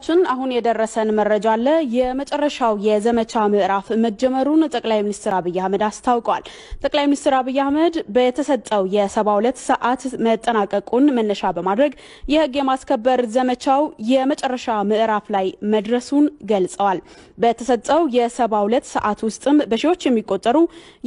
አሁን የደረሰን መረጃ አለ የመጨረሻው የዘመቻ ምዕራፍ መጀመሩን ጠቅላይ ሚኒስትር አብይ አህመድ አስታውቀዋል። ጠቅላይ ሚኒስትር አብይ አህመድ በተሰጠው የ72 ሰዓት መጠናቀቁን መነሻ በማድረግ የህግ የማስከበር ዘመቻው የመጨረሻ ምዕራፍ ላይ መድረሱን ገልጸዋል። በተሰጠው የ72 ሰዓት ውስጥም በሺዎች የሚቆጠሩ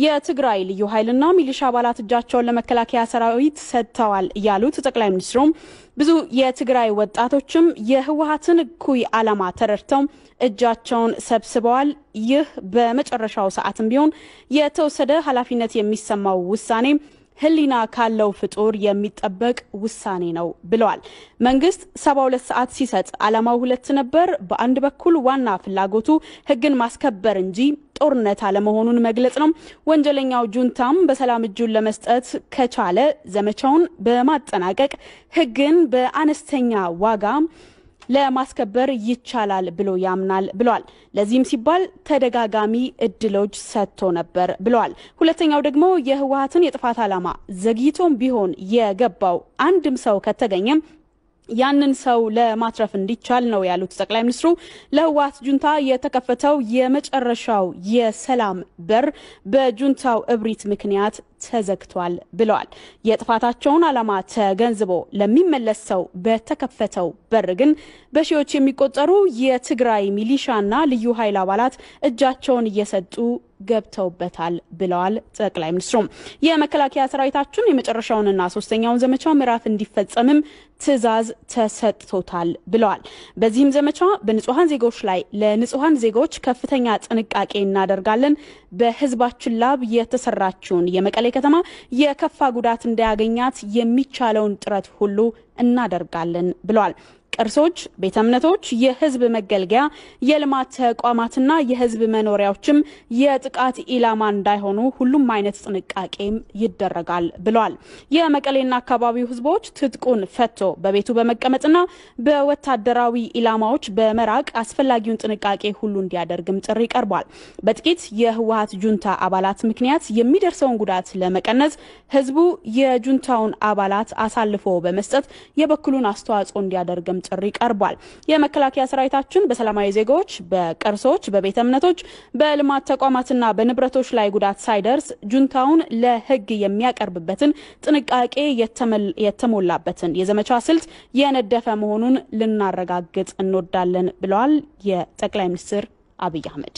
የትግራይ ልዩ ኃይልና ሚሊሻ አባላት እጃቸውን ለመከላከያ ሰራዊት ሰጥተዋል ያሉት ጠቅላይ ሚኒስትሩም ብዙ የትግራይ ወጣቶችም የህወሓትን ኩይ ዓላማ ተረድተው እጃቸውን ሰብስበዋል። ይህ በመጨረሻው ሰዓትም ቢሆን የተወሰደ ኃላፊነት የሚሰማው ውሳኔ ህሊና ካለው ፍጡር የሚጠበቅ ውሳኔ ነው ብለዋል። መንግስት 72 ሰዓት ሲሰጥ ዓላማው ሁለት ነበር። በአንድ በኩል ዋና ፍላጎቱ ህግን ማስከበር እንጂ ጦርነት አለመሆኑን መግለጽ ነው። ወንጀለኛው ጁንታም በሰላም እጁን ለመስጠት ከቻለ ዘመቻውን በማጠናቀቅ ህግን በአነስተኛ ዋጋ ለማስከበር ይቻላል ብሎ ያምናል ብለዋል። ለዚህም ሲባል ተደጋጋሚ እድሎች ሰጥቶ ነበር ብለዋል። ሁለተኛው ደግሞ የህወሓትን የጥፋት ዓላማ ዘግይቶም ቢሆን የገባው አንድም ሰው ከተገኘም ያንን ሰው ለማትረፍ እንዲቻል ነው ያሉት ጠቅላይ ሚኒስትሩ ለህወሓት ጁንታ የተከፈተው የመጨረሻው የሰላም በር በጁንታው እብሪት ምክንያት ተዘግቷል ብለዋል። የጥፋታቸውን ዓላማ ተገንዝቦ ለሚመለስ ሰው በተከፈተው በር ግን በሺዎች የሚቆጠሩ የትግራይ ሚሊሻና ልዩ ኃይል አባላት እጃቸውን እየሰጡ ገብተውበታል ብለዋል ጠቅላይ ሚኒስትሩ። የመከላከያ ሰራዊታችን የመጨረሻውንና ሶስተኛውን ዘመቻ ምዕራፍ እንዲፈጸምም ትዕዛዝ ተሰጥቶታል ብለዋል። በዚህም ዘመቻ በንጹሃን ዜጎች ላይ ለንጹሃን ዜጎች ከፍተኛ ጥንቃቄ እናደርጋለን። በህዝባችን ላብ የተሰራችውን የመቀሌ ከተማ የከፋ ጉዳት እንዳያገኛት የሚቻለውን ጥረት ሁሉ እናደርጋለን ብለዋል። ቅርሶች፣ ቤተ እምነቶች፣ የህዝብ መገልገያ የልማት ተቋማትና የህዝብ መኖሪያዎችም የጥቃት ኢላማ እንዳይሆኑ ሁሉም አይነት ጥንቃቄም ይደረጋል ብለዋል። የመቀሌና አካባቢው ህዝቦች ትጥቁን ፈቶ በቤቱ በመቀመጥና በወታደራዊ ኢላማዎች በመራቅ አስፈላጊውን ጥንቃቄ ሁሉ እንዲያደርግም ጥሪ ቀርቧል። በጥቂት የህወሓት ጁንታ አባላት ምክንያት የሚደርሰውን ጉዳት ለመቀነስ ህዝቡ የጁንታውን አባላት አሳልፎ በመስጠት የበኩሉን አስተዋጽኦ እንዲያደርግም ጥሪ ቀርቧል። የመከላከያ ሰራዊታችን በሰላማዊ ዜጎች፣ በቅርሶች፣ በቤተ እምነቶች፣ በልማት ተቋማትና በንብረቶች ላይ ጉዳት ሳይደርስ ጁንታውን ለህግ የሚያቀርብበትን ጥንቃቄ የተሞላበትን የዘመቻ ስልት የነደፈ መሆኑን ልናረጋግጥ እንወዳለን ብለዋል የጠቅላይ ሚኒስትር አብይ አህመድ።